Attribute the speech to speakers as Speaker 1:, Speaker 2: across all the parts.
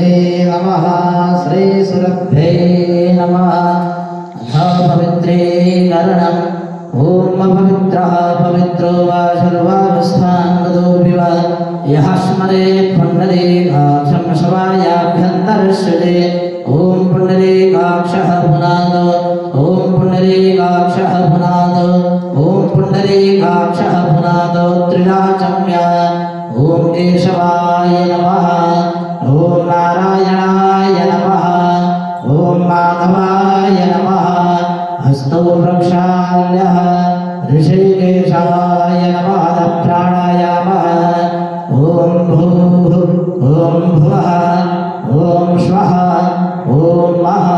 Speaker 1: नमः श्री सुरभ्ये नमः पवित्रीकरणम् ओम पवित्रः पवित्रो वा सर्वावस्थान्गतोऽपि वा यः स्मरेत् पुण्डरीकाक्षं शवायाभ्यन्तरश्रुते ओम पुण्डरीकाक्षः पुनादो ओम पुण्डरीकाक्षः पुनादो ओम पुण्डरीकाक्षः पुनादो त्रिराचम्या ओम केशवाय नमः ओम नारायणाय नमः ओम माधवाय नमः हस्तो प्रक्षाल्यः ऋषिकेशाय नमः प्राणायामः ओम भूः ओम भुवः ओम स्वः ओम महः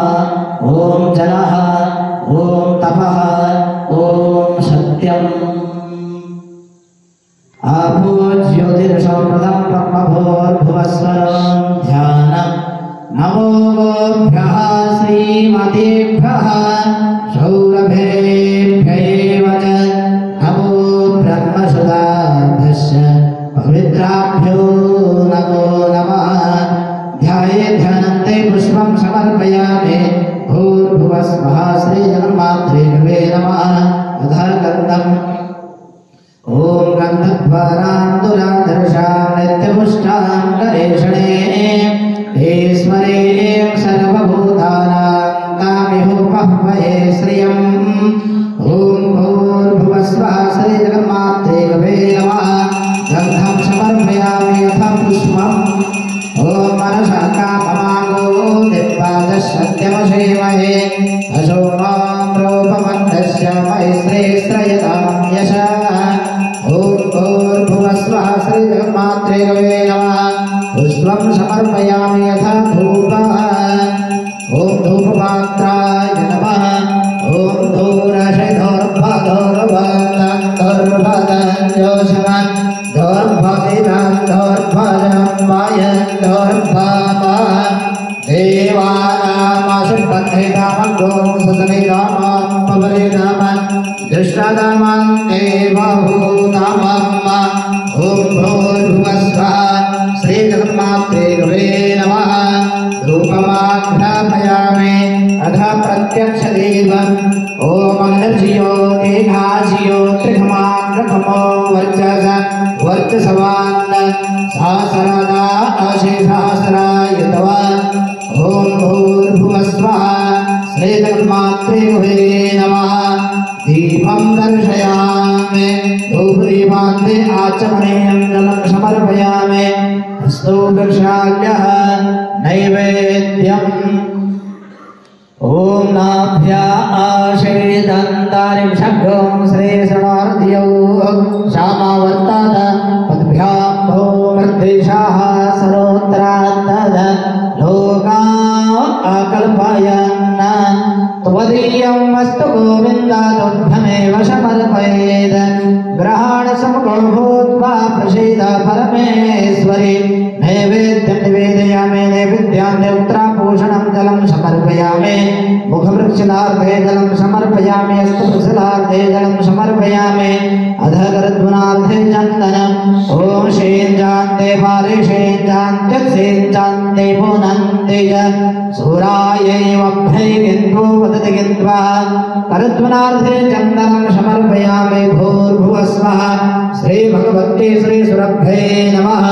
Speaker 1: ओम जनः ओम तपः ओम सत्यम् आपो ज्योतिर्षौप्रदं ब्रह्मभूर्भुवस्वरं ध्यानम् नमो गोभ्यः श्रीमतेभ्यः सौरभेभ्यैव च नमो ब्रह्मसुताभ्यश्च पवित्राभ्यो नमो नमः ध्यायेत् ध्यानन्ते पुष्पं समर्पयामि भूर्भुवस्वः श्रीजगन्मात्रे नमः अधः गन्धम् ओम गन्धद्वारान्दुराधर्षां नित्यपुष्टां करेषणे ईश्वरीं सर्वभूतानां तामिहोपह्वये श्रियम् ओम भूर्भुवस्वः श्रीजगन्मात्रे नमः गन्धं समर्पयामि अथ पुष्पम् ओम मनसा काममागो दिव्यादशत्यमसेमहे अशो मां रूपमन्धस्य मैश्रेश्रयतां यशः ओम भूर्भुवस्वः श्रीजगन्मात्रे नमः पुष्पं समर्पयामि यथा धूपः ओम धूपपात्राय नमः ओम धूरशधोर्भदोर्भदोर्भदञ्जोषमन् दोर्भदिरान्दोर्भजम्बायन्दोर्भमा देवानामाशुपत्रिकामगों ससनिरामां पवरिनामन् दृष्टादामं देवभूतामम् ओम भूर्भुवस्वः श्रीजगन्मात्रे नमः रूपमाघ्रापयामि अध प्रत्यक्षदेवम् ओम अग्नजियो तेघाजियो त्रिखमाग्रखमो वर्चस वर्चसवान् सहस्रदा अशेषहस्रायुतवान् ओम भूर्भुवस्वः श्रीजगन्मात्रे नमः दीपं दर्शयामि धूपदीपान्ते आचमनीयं जलं समर्पयामि हस्तो प्रक्षाल्यः नैवेद्यम् ओम नाभ्या आशेदन्तारिं शब्दं श्रेषणार्ध्यौ श्यामावर्ताद पद्भ्यां भूमर्देशाः सरोत्रात्तद लोका आकल्पयन् त्वदीयं वस्तु गोविन्द तुभ्यमेव समर्पयेत् ग्रहाण समको भूत्वा प्रसीद परमेश्वरि नैवेद्यं निवेदयामि नैवेद्यान्ते उत्तराभूषणं जलं समर्पयामि मुखवृक्षलार्धे जलं समर्पयामि हस्तवृक्षलार्धे जलं समर्पयामि अधगर्ध्वनार्धे चन्दनम् ओम शेञ्जान्ते पारे शेञ्जान्ते शेञ्जान्ते पुनन्ते च सूरायैवभ्यै किन्त्वो वदति किन्त्वा करध्वनार्धे चन्दनं समर्पयामि भूर्भुवस्वः श्रीभगवत्यै श्रीसुरभ्ये नमः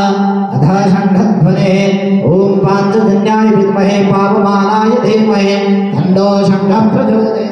Speaker 1: अथा शङ्खध्वने ओम पाञ्चजन्याय विद्महे पावमानाय धीमहि तन्नो शङ्खः प्रचोदयात्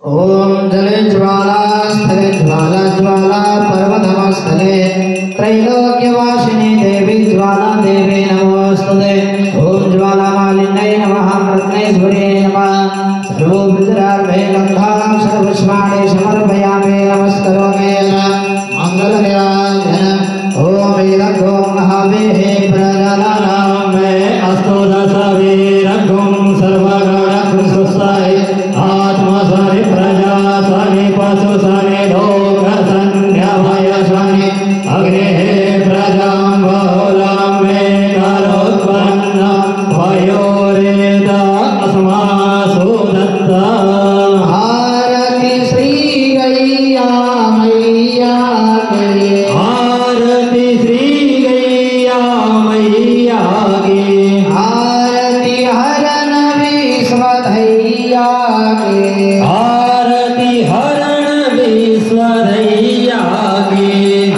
Speaker 1: ओम जले ज्वाला स्थले ज्वाला ज्वाला पर्वतमस्थले त्रैलोक्यवासिनी देवी ज्वाला देवी नमोस्तुते ओम ज्वाला मालिन्यै नमः रत्नेश्वर्यै नमः सर्वोपचारार्थे गन्धां सर्वपुष्पाणि समर्पयामि नमस्करोमि मङ्गलनिराजन ओम वीरगो महावीः प्रजानां मे अस्तु दशवीरगुं सर्वगणं सुस्ताय आत्मा स्वामी प्रजा स्वामी पशु स्वामी लोक संध्यामय स्वामी अग्नेः प्रजां बहुलां मे करोत्पन्नं वयोरेता अस्मासु दत्ता आरति श्री गैया मैया के आरति श्री गैया मैया के आरती हरण विश्वधैया के आरती हरण विश्वधैया के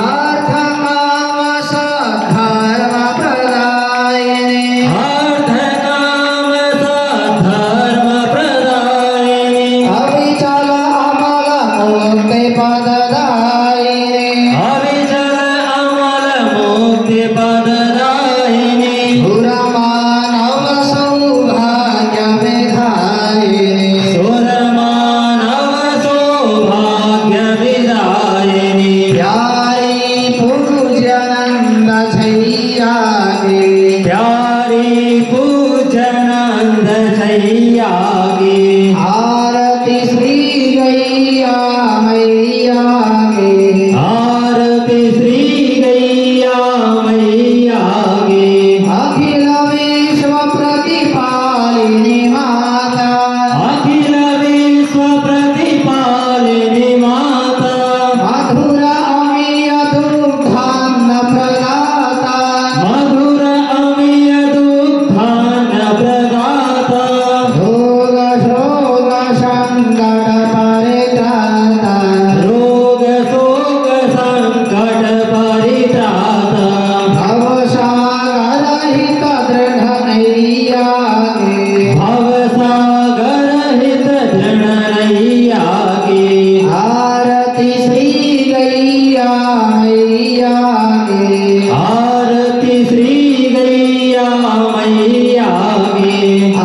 Speaker 1: अर्थ काम सद्धर्म प्रदायिने अर्थ काम सद्धर्म प्रदायिने अविचल अमल मुक्ति पददायिने अविचल अमल मुक्ति पददायिने सुरमानव सौभाग्य विधायिने सुरमानव सौभाग्य विदायिनी प्यारी पूजनंद छैया के प्यारी पूजनंद छैया के आरती श्री गैया मैया के आरती श्री गैया मैया के अखिल विश्व प्रतिपालिनी माता अखिल विश्व प्रतिपालिनी माता मधुर अमीय दुग्धान्न प्रदाता मधुर अमीय दुग्धान्न प्रदाता रोग शोक संकट परित्राता रोग शोक संकट परित्राता भवसागर हित दृढ़ नैया के भवसागर हित दृढ़ नैया के आरती श्री गैया मैया के आरती श्री गैया मैया के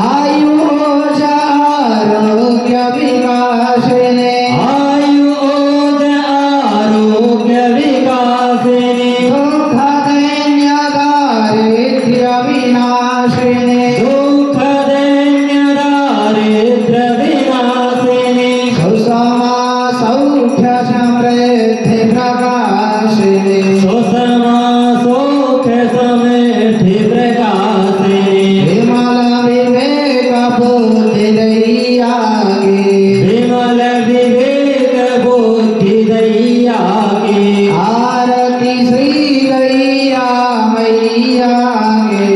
Speaker 1: आयु ओज आरोग्य विकासिने आयु ओज आरोग्य विकासिने दुःख दैन्य दारिद्र्य विनाशिने दुःख दैन्य दारिद्र्य विनाशिने सुषमा सौख्य समृद्धि प्रकाशिने सुषमा सौख्य समृद्धि प्रकाशिने विमल विवेक बुद्धि दैया के विमल विवेक बुद्धि दैया के आरती श्री गैया मैया के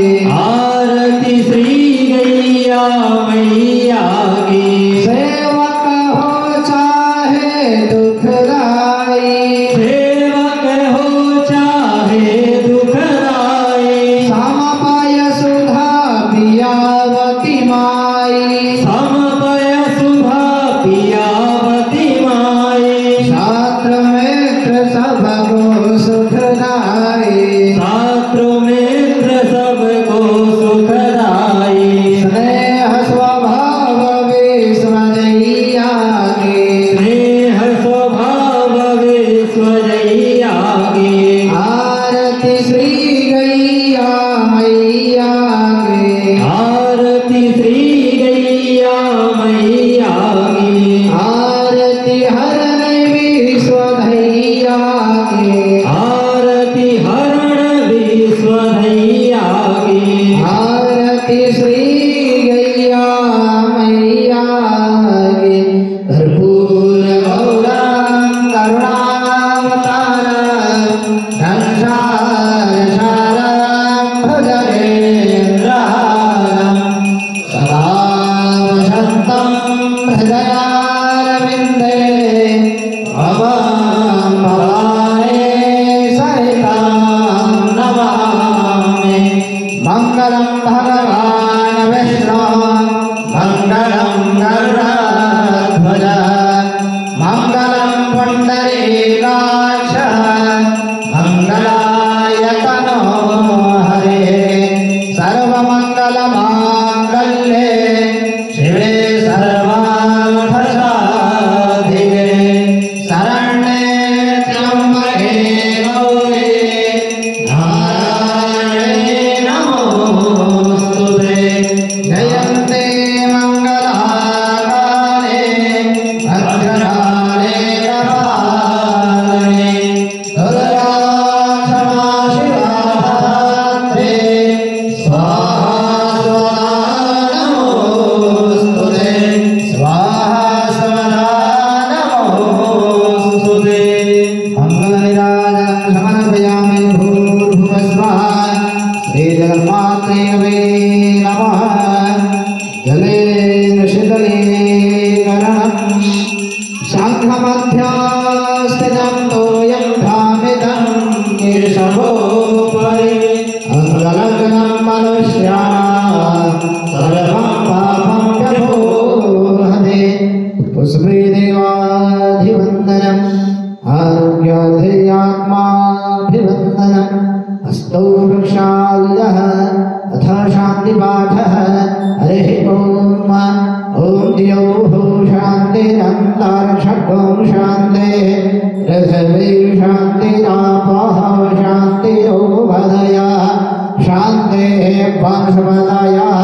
Speaker 1: आरती श्री गैया मैया के सेवक हो चाहे दुखदाई सेवक हो चाहे दुखदाई समपय सुधा पियावती माई समपय सुधा पियावती माई छात्र मित्र सबको सुखदाई छात्र मित्र सबको सुखदाई स्नेह स्वभाव विश्वजैया के स्नेह स्वभाव विश्वजैया के आरती श्री गैया मैया के आरती श्री गैया मैया के आरती हरण विश्वधैया के आरती हरण विश्वधैया के आरती श्री गैया मैया के कर्पूर गौरं करुणावतारं संसारसारं भजनेन्द्रहारं सदा वसन्तं हृदयारविन्दे भवां भवानी सहितं नमामि मङ्गलं भगवान् विष्णु मङ्गलं गरुडध्वज मङ्गलं पुण्डरीकाक्ष मङ्गलाय तनो हरे सर्वमङ्गलमाङ्गल्ये शिवे सर्वा पुष्पेदेवाधिवन्दनम् आरोग्याधियात्माभिवन्दनम् हस्तौ वृक्षाल्यः अथ शान्तिपाठः हरिः ॐ द्यौः शान्तिरन्तरिक्षं शान्तिः पृथिवी शान्तिरापः शान्तिरोपदयः शान्तिः वंशपदयः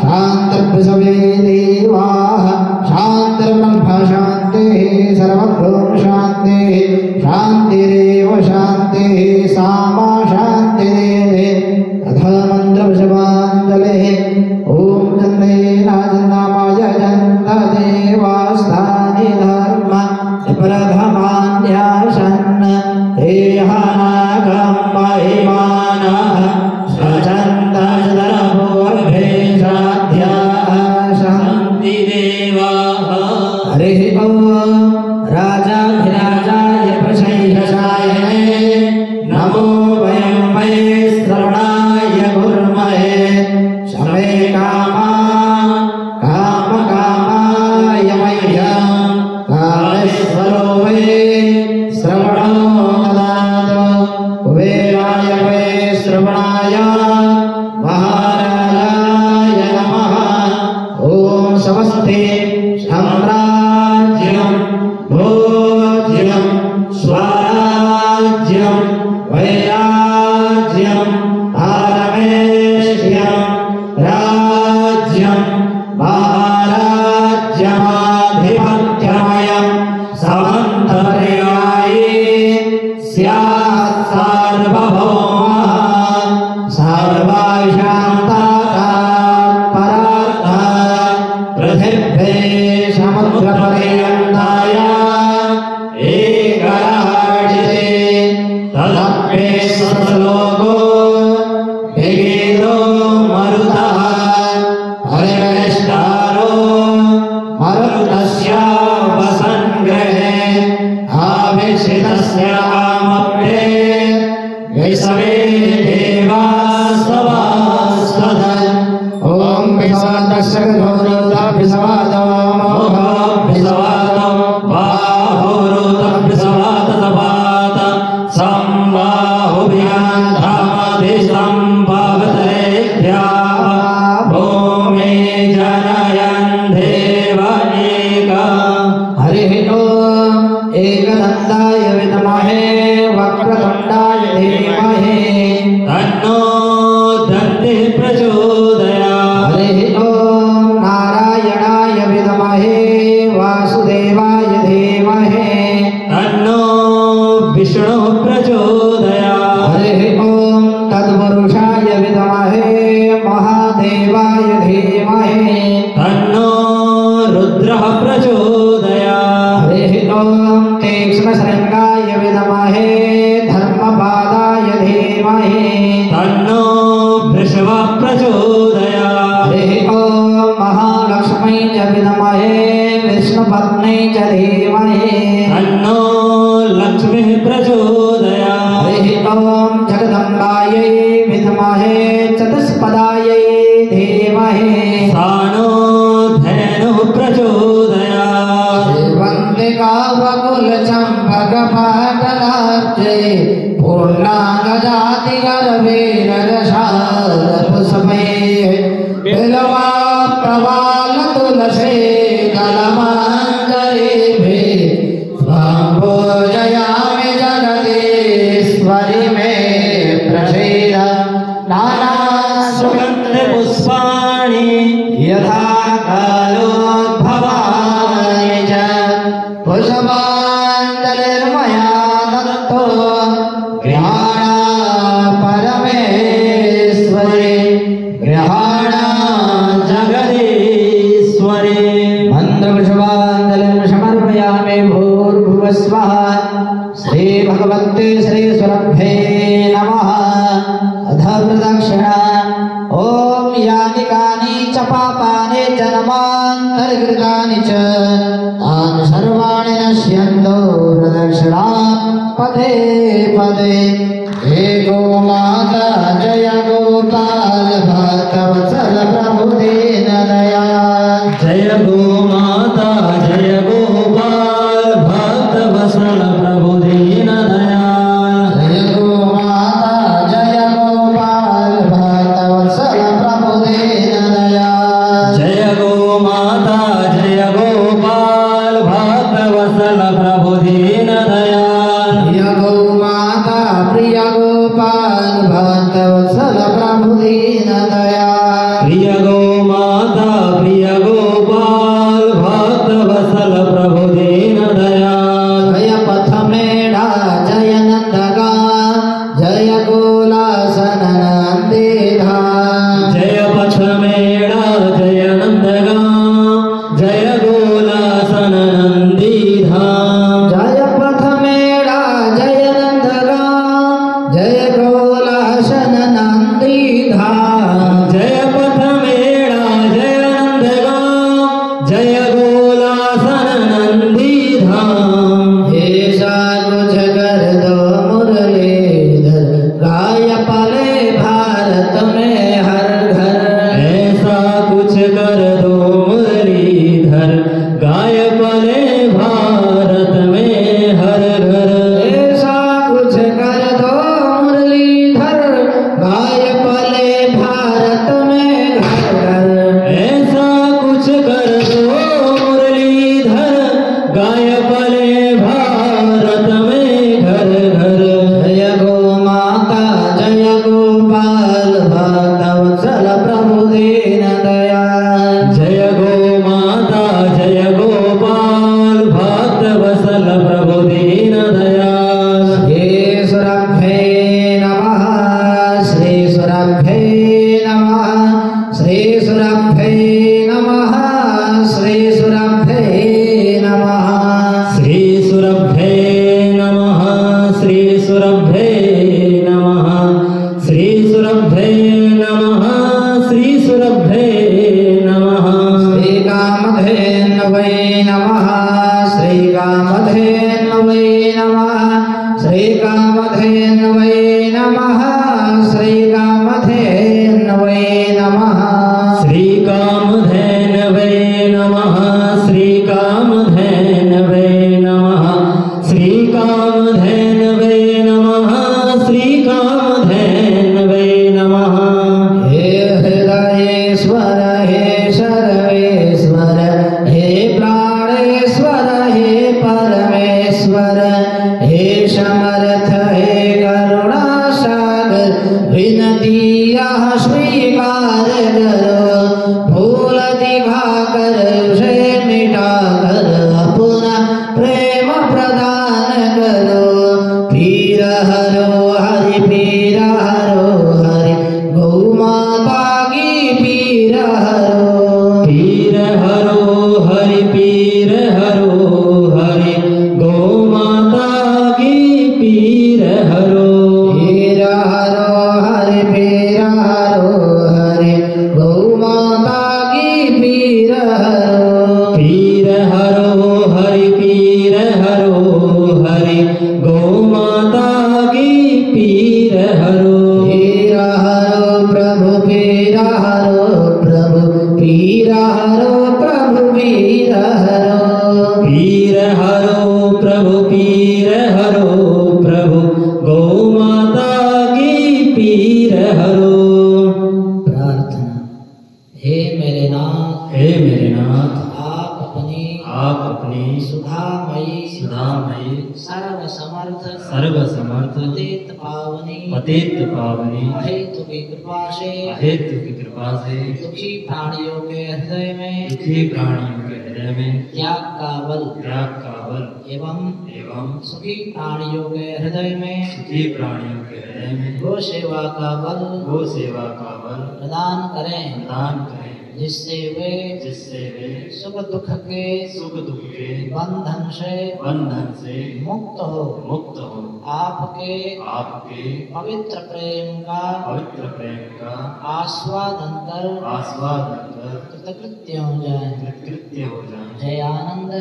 Speaker 1: शान्तिर्पृथिवी देवाः शान्तिर्ब्रह्म शान्तिः सर्वभूम शान्तिः शान्तिरेव शान्तिः सामा शान्तिरेव अथ मन्त्रपुष्पाञ्जलिः ॐ चन्द्रे राजनामाय चन्द्रदेवास्थानि धर्म प्रथमान्यासन् देहानागं महिमानः सचन्दरपूर्भे साध्याः शान्तिदेवाः हरिः ॐ राजाधिराजाय प्रशंसाय नमो वयं वै श्रवणाय कुर्महे शमे कामकामाय मह्यं कामेश्वरो वै श्रवणो ददातु कुबेराय वै श्रवणाय महाराजाय नमः ॐ समस्ते साम्राज्यं भोज्यं स्वराज्यं वैराज्यं पारमेष्ठ्यं राज्यं महाराज्यमाधिपत्यमयं समन्तर्यायी स्यात् सार्वभौमः सर्वशान्तात्परार्थः पृथिव्ये समुद्रपर्यन्ताय एकराजिते तदप्येश्वरलोको विगीतो मरुतः हरिवेष्टारो मरुतस्योपसङ्ग्रहे आभिषितस्यामप्ये वैसवे देवास्तवास्तद ॐ विश्वादस्य गौरवताभिसवादो मोहाभिसवादो बाहुरुतभिसवादतपात संबाहुभ्यान्धामधिसंभावतरेभ्यः भूमे जनयन् देवनेका हरिः ॐ एकदन्ताय विद्महे वक्रतुण्डाय धीमहि तन्नो दन्तिः प्रचोदयात् हरिः ॐ नारायणाय विद्महे वासुदेवाय धीमहि तन्नो विष्णुः प्रचोदयात् हरिः ॐ तत्पुरुषाय विद्महे महादेवाय धीमहि तन्नो रुद्रः प्रचोदयात् हरिः ॐ तीक्ष्णशृङ्गाय विद्महे धर्मपादाय धीमहि तन्नो वृषभः प्रचोदयात् हरिः ॐ महालक्ष्मी च विद्महे विष्णुपत्नी च धीमहि तन्नो लक्ष्मीः प्रचोदयात् हरिः ॐ जगदम्बायै विद्महे चतुष्पदायै धीमहि सानो धेनुः प्रचोदयात् वन्दिकावकुलचम्पकपाटलाब्जे पूर्णाङ्गजातिगर्भीररसादपुष्पे बिल्वा प्रवालतुलसे कलमाञ्जलिभिः त्वां पूजयामि जगदीश्वरि मे प्रसीद नानासुगन्धपुष्पाणि यथा कालोद्भवानि च पुष्पाञ्जलिर्मया दत्तो गृहाण परमेश्वरि गृहाण जगदीश्वरि मन्त्रपुष्पाञ्जलिं समर्पयामि भूर्भुवस्वः श्रीभगवते श्रीसुरभ्ये नमः अथ प्रदक्षिणा ॐ यानि कानि च पापानि जन्मान्तर्कृतानि च तानि सर्वाणि नश्यन्तो प्रदक्षिणा पदे पदे हे गोमाता जय गोपाल भक्तवत्सल प्रभु दीनदयाल जय गोमाता जय गो
Speaker 2: वसल प्रभु दीन दयाल।
Speaker 1: जय पथ मेढ़ा जय नंदगा जय गोलासन नंदीधाम।
Speaker 2: जय पथ मेढ़ा जय नंदगा जय गोलासन नंदीधाम।
Speaker 1: जय पथ मेढ़ा जय नंदगा जय गोलासन नंदीधाम।
Speaker 2: जय पथ मेढ़ा जय नंदगा जय गोलासन नंदीधाम।
Speaker 1: ऐसा कुछ कर दो मुरलीधर गाय पले भारत में हर घर।
Speaker 2: ऐसा कुछ कर दो मुरलीधर गाय पले भारत में हर घर।
Speaker 1: ऐसा कुछ कर दो मुरलीधर गाय पले भारत में घर घर।
Speaker 2: ऐसा कुछ कर दो मुरलीधर गाय पले भारत में घर घर।
Speaker 1: जय गो माता जय गोपाल भक्तवत्सल प्रभु दीन दयाल।
Speaker 2: जय गो माता जय गोपाल भक्त वसल प्रभु दीन दयाल।
Speaker 1: श्री सुरभ्ये नमः श्री सुरभ्ये नमः श्री सुरभ्ये नमः श्री सुरभ्ये नमः।
Speaker 2: श्री सुरभ्ये नमः श्री सुरभ्ये नमः श्री सुरभ्ये नमः श्री सुरभ्ये नमः।
Speaker 1: श्री कामधेन्वै नमः श्री कामधेन्वै नमः श्री कामधेन्वै नमः श्री कामधेन्वै नमः।
Speaker 2: श्री कामधेनवे नमः श्री कामधेनवे नमः श्री कामधेनवे नमः श्री कामधेनवे नमः।
Speaker 1: हे हृदयेश्वर हे सर्वेश्वर हे प्राणेश्वर हे परमेश्वर हे समर्थ हे करुणा सागर विनती यह स्वीकार करो। भूल दिखा कर उसे मिटा कर अपना प्रेम प्रदान करो। पीर हरो हरि पीर हरो हरि गौ माता की पीर हरो।
Speaker 2: पीर हरो हरि पीर हरो हरि गौ माता की पीर हरो।
Speaker 1: पीर हरो हरि पीर हरो हरि गौ माता की पीर हरो।
Speaker 2: पीर हरो हरि पीर हरो हरि गौ माता की पीर हरो।
Speaker 1: पीर हरो प्रभु पीर हरो प्रभु पीर हरो प्रभु पीर हरो।
Speaker 2: पीर हरो प्रभु पीर हरो प्रभु गौ माता की पीर हरो।
Speaker 1: प्रार्थना। हे मेरे नाथ
Speaker 2: हे मेरे नाथ
Speaker 1: आप अपनी सुधामयी सर्व समर्थ
Speaker 2: सर्व समर्थ
Speaker 1: पतित पावनी
Speaker 2: पतित पावनी
Speaker 1: अहेतु की कृपा से
Speaker 2: हेतु की कृपा से
Speaker 1: दुखी प्राणियों के हृदय में
Speaker 2: दुखी प्राणियों के हृदय में
Speaker 1: त्याग का बल
Speaker 2: एवं
Speaker 1: सुखी प्राणियों के हृदय में
Speaker 2: सुखी प्राणियों के हृदय में
Speaker 1: गो सेवा का बल
Speaker 2: प्रदान करें
Speaker 1: जिससे वे सुख दुख के बंधन से मुक्त हो आपके पवित्र प्रेम का आस्वादन कर कृतकृत्य हो जाए। जय आनंद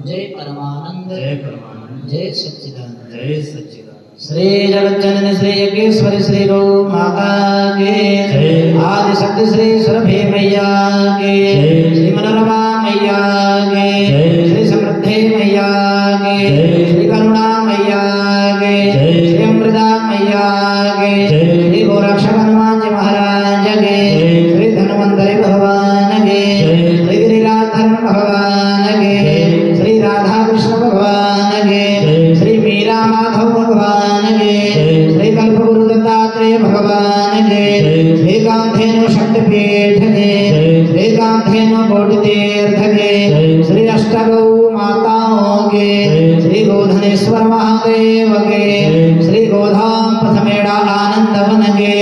Speaker 1: जय परमानंद जय सच्चिदानंद। श्री जगज्जननी श्री यज्ञेश्वरी श्री गौ माता के आदि शक्ति श्री सुरभि मैया के श्री मनोरमा मैया के श्री समृद्धि मैया के श्री करुणा मैया के श्री अमृता मैया के श्री गोरक्षक हनुमान जी महाराज के श्री धन्वंतरि भगवान के श्री गिरिराज धर्म भगवान के श्री राधा कृष्ण भगवान के श्री मीरा माधव भगवान के श्री कल्पगुरु दत्तात्रेय भगवान के श्री कामधेनु शक्तिपीठ के श्री कामधेनु कोटि तीर्थ के श्री अष्टा नंदीश्वर महादेव के, श्री गोधाम प्रथमेड़ा आनंदवन के,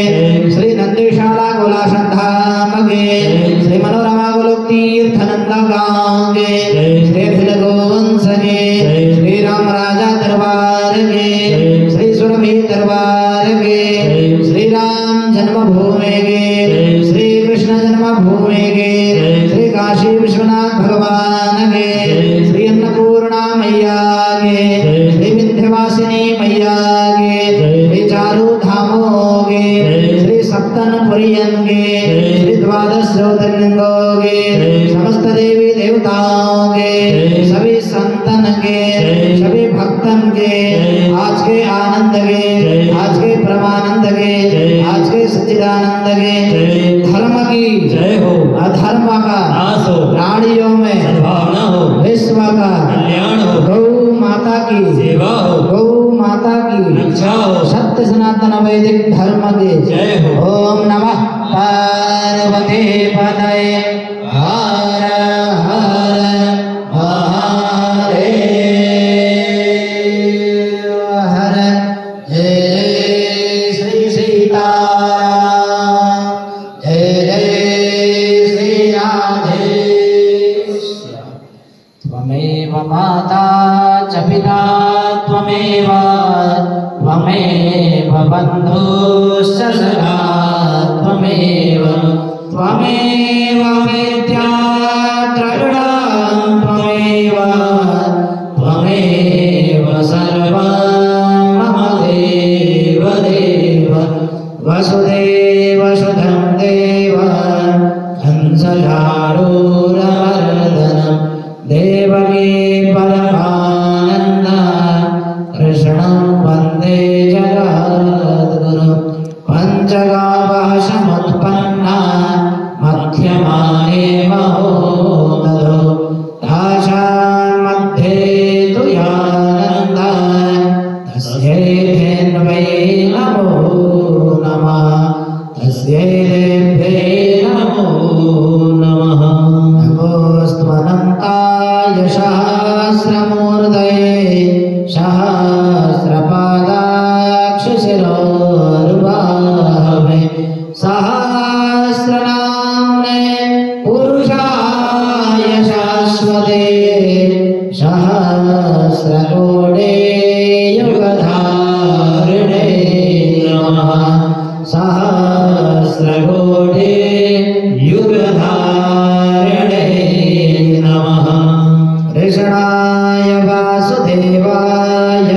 Speaker 1: श्री नंदीशाला गोलाशन धाम के, श्री मनोरमा गोलोक तीर्थ नंदगांव के, श्री अखिल गोवंश के, श्री राम राजा दरबार के, श्री सुरभि दरबार के, श्री राम जन्मभूमि के, श्री कृष्ण जन्मभूमि के, श्री काशी विश्वनाथ भगवान के, श्री अन्नपूर्णा मैया के, श्री विंध्यवासिनी मैया के, श्री चारु धामों के, श्री सप्तनपुरियन के, श्री द्वादश ज्योतिर्लिंगों के, समस्त देवी देवताओं के, सभी संतन के, सभी भक्तन के, आज के आनंद के, आज के परमानंद के, आज के सच्चिदानंद के, धर्म की
Speaker 2: जय हो,
Speaker 1: अधर्म का
Speaker 2: नाश हो,
Speaker 1: प्राणियों में
Speaker 2: सद्भावना हो,
Speaker 1: विश्व का
Speaker 2: कल्याण हो,
Speaker 1: गौ माता की
Speaker 2: सेवा हो,
Speaker 1: गौ माता की
Speaker 2: रक्षा हो,
Speaker 1: सत्य सनातन वैदिक धर्म के
Speaker 2: जय हो।
Speaker 1: ओम नमः पार्वती पतये हर हर महादेव हर जय श्री सीताराम जय जय श्री राधे त्वमेव माता च पिता त्वमेव त्वमेव बन्धुश्च सखा त्वमेव त्वमेव विद्या द्रविणं त्वमेव त्वमेव सर्वं मम देव देव वसुदेव सुधं देव कंसचारूरमर्दनं देवकी परमानन्द कृष्णं वन्दे जगद्गुरुं पञ्चगावः समुत्पन्ना मध्यमाने महोदधो तासान्मध्ये तु यानन्द तस्यै धेन्वै नमो नमः तस्यै देव्यै नमो नमः नमोऽस्त्वनन्ताय सहस्रमूर्तये सहस्रपादाक्षशिरोरुबाहवे सहस्रनाम्ने पुरुषाय शाश्वते सहस्रकोटे युगधारिणे नमः सहस्रकोटे युगधारिणे नमः कृष्णाय वासुदेवाय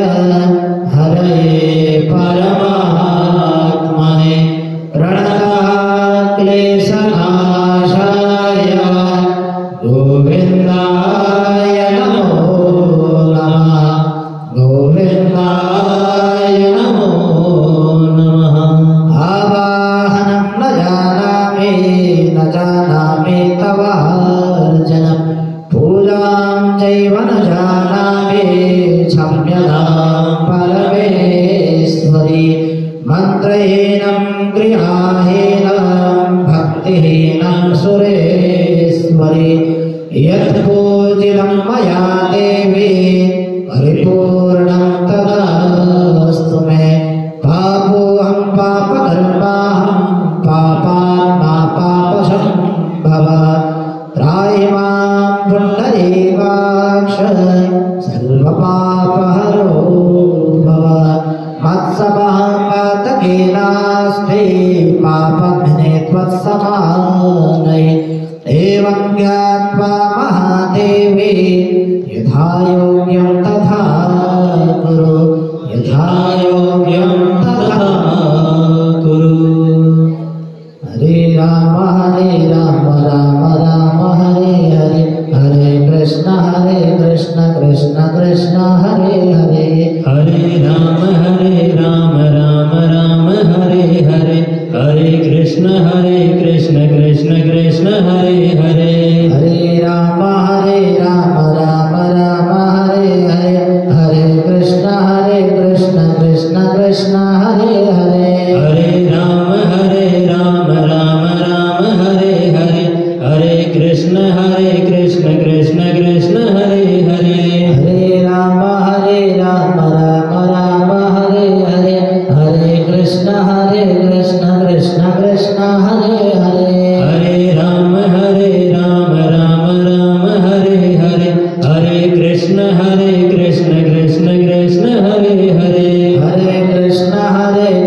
Speaker 1: हरये परमात्मने प्रणतक्लेशनाशाय गोविन्दाय नमो नमः गोविन्दाय नमो नमः आवाहनं न जानामि तव अर्चनं पूजां चैव न जानामि क्षम्यतां परमेश्वरी मन्त्रहीनं गृहाहीनं भक्तिहीनं सुरेश्वरी यत्पूजितं मया देवी परिपूर्णं तदास्तु मे पापोऽहं पापकर्माहं पापात्मा पापसम्भव त्राहि मां पुण्डरीकाक्ष सर्वपापहरो भव मत्समहं पातकी नास्ति पापघ्ने त्वत्समानये एवं ज्ञात्वा महादेवी यथा योग्यं तथा कुरु यथा योग्यं तथा कुरु हरे राम राम राम हरे हरे हरे कृष्ण कृष्ण कृष्ण हरे हरे
Speaker 2: हरे राम राम राम हरे हरे हरे कृष्ण कृष्ण कृष्ण हरे हरे
Speaker 1: हरे राम राम राम हरे हरे हरे कृष्ण कृष्ण कृष्ण हरे हरे
Speaker 2: हरे राम राम हरे हरे हरे कृष्ण कृष्ण कृष्ण हरे हरे
Speaker 1: हरे राम
Speaker 2: हरे कृष्ण कृष्ण कृष्ण हरे हरे
Speaker 1: हरे कृष्ण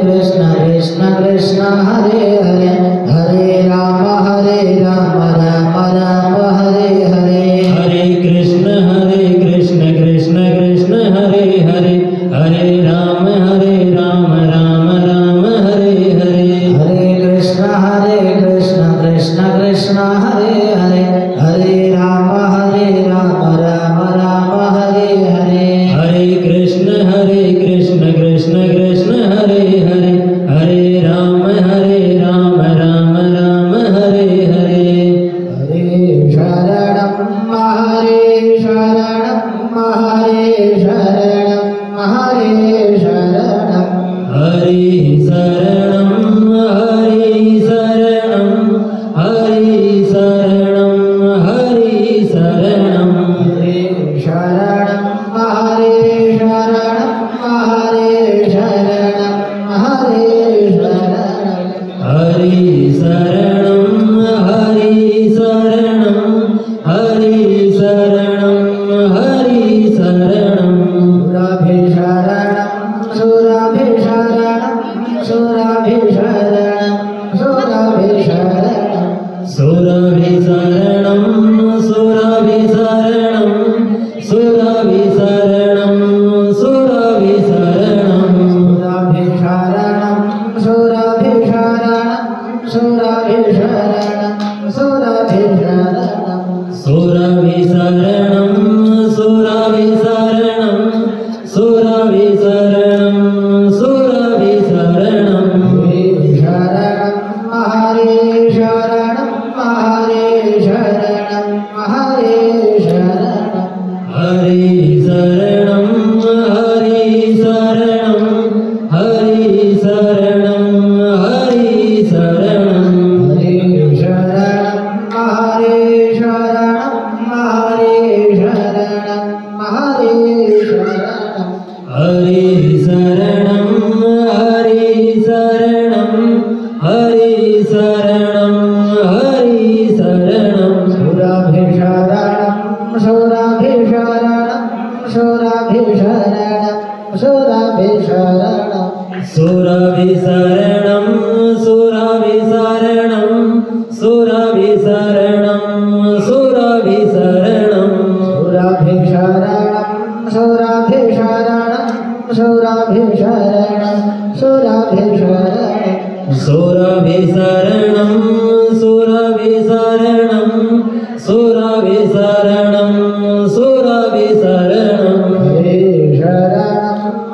Speaker 1: कृष्ण कृष्ण हरे हरे हरे राम राम राम हरे हरे
Speaker 2: हरे कृष्ण कृष्ण कृष्ण हरे हरे हरे राम राम राम हरे हरे
Speaker 1: हरे कृष्ण कृष्ण कृष्ण हरे हरे हरे राम राम राम हरे हरे
Speaker 2: हरे कृष्ण कृष्ण कृष्ण हरे हरे हरे राम राम राम हरे हरे
Speaker 1: हरे शरणं हरे शरणं हरे शरणं हरे शरणं
Speaker 2: हरि शरणं हरि शरणं हरि शरणं हरि शरणं
Speaker 1: हरे शरणं हरे शरणं हरे शरणं हरे शरणं
Speaker 2: हरि शरणं हरि शरणं हरि शरणं हरि शरणं
Speaker 1: सुराभिशरणं सुराभिशरणं सुराभिशरणं सुराभिशरणं
Speaker 2: सुरभिशरणं सुरभिशरणं सुरभिशरणं सुरभिशरणं
Speaker 1: सुराभिशरणं सुराभिशरणं सुराभिशरणं सुराभिशरणं
Speaker 2: सुरभिशरणं सुरभिशरणं सुरभिशरणं सुरभिशरणं
Speaker 1: हरे शरणं हरे शरणं हरे शरणं हरे शरणं
Speaker 2: हरि शरणं हरि शरणं हरि शरणं हरि शरणं
Speaker 1: हरे शरणं हरे शरणं हरे शरणं हरे शरणं
Speaker 2: हरि शरणं हरि शरणं हरि शरणं हरि शरणं
Speaker 1: सुराभिशरणं सुराभिशरणं सुराभिशरणं
Speaker 2: सुरभिशरणं सुरभिशरणं सुरभिशरणं सुरभिशरणं
Speaker 1: सुराभिशरणं सुराभिशरणं सुराभिशरणं सुराभिशरणं
Speaker 2: सुरभिशरणं सुरभिशरणं सुरभिशरणं सुरभिशरणं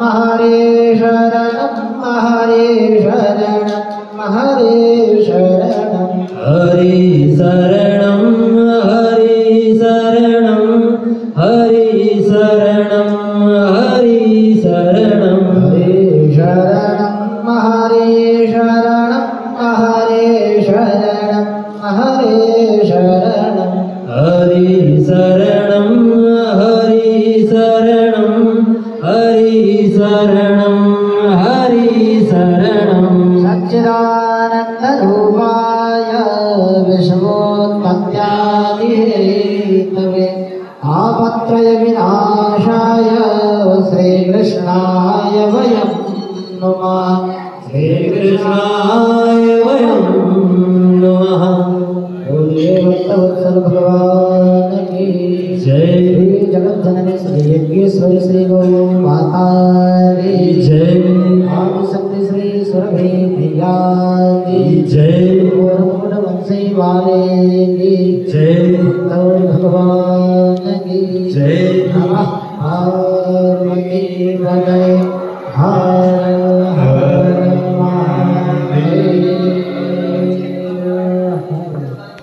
Speaker 1: हरे शरणं हरे शरणं हरे शरणं हरे शरणं
Speaker 2: हरि शरणं हरि शरणं हरि शरणं हरि शरणं
Speaker 1: हरे शरणं हरे शरणं हरे शरणं हरे शरणं
Speaker 2: हरि शरणं हरि शरणं हरि शरणं हरि शरणं
Speaker 1: सच्चिदानन्दरूपाय विश्वोत्पत्त्यादिहेतवे आपत्रयविनाशाय श्रीकृष्णाय वयं नुमः
Speaker 2: श्रीकृष्णाय वयं नमः
Speaker 1: बोलिए भक्तवत्सल भगवान की
Speaker 2: जय
Speaker 1: श्री जगज्जननी श्री यज्ञेश्वरी श्री गौ माता की
Speaker 2: जय
Speaker 1: आदिशक्ति श्री सुरभि प्रिया की
Speaker 2: जय
Speaker 1: और वंशी वाले की
Speaker 2: जय
Speaker 1: गौर भगवान की
Speaker 2: जय
Speaker 1: नमः पार्वती पतये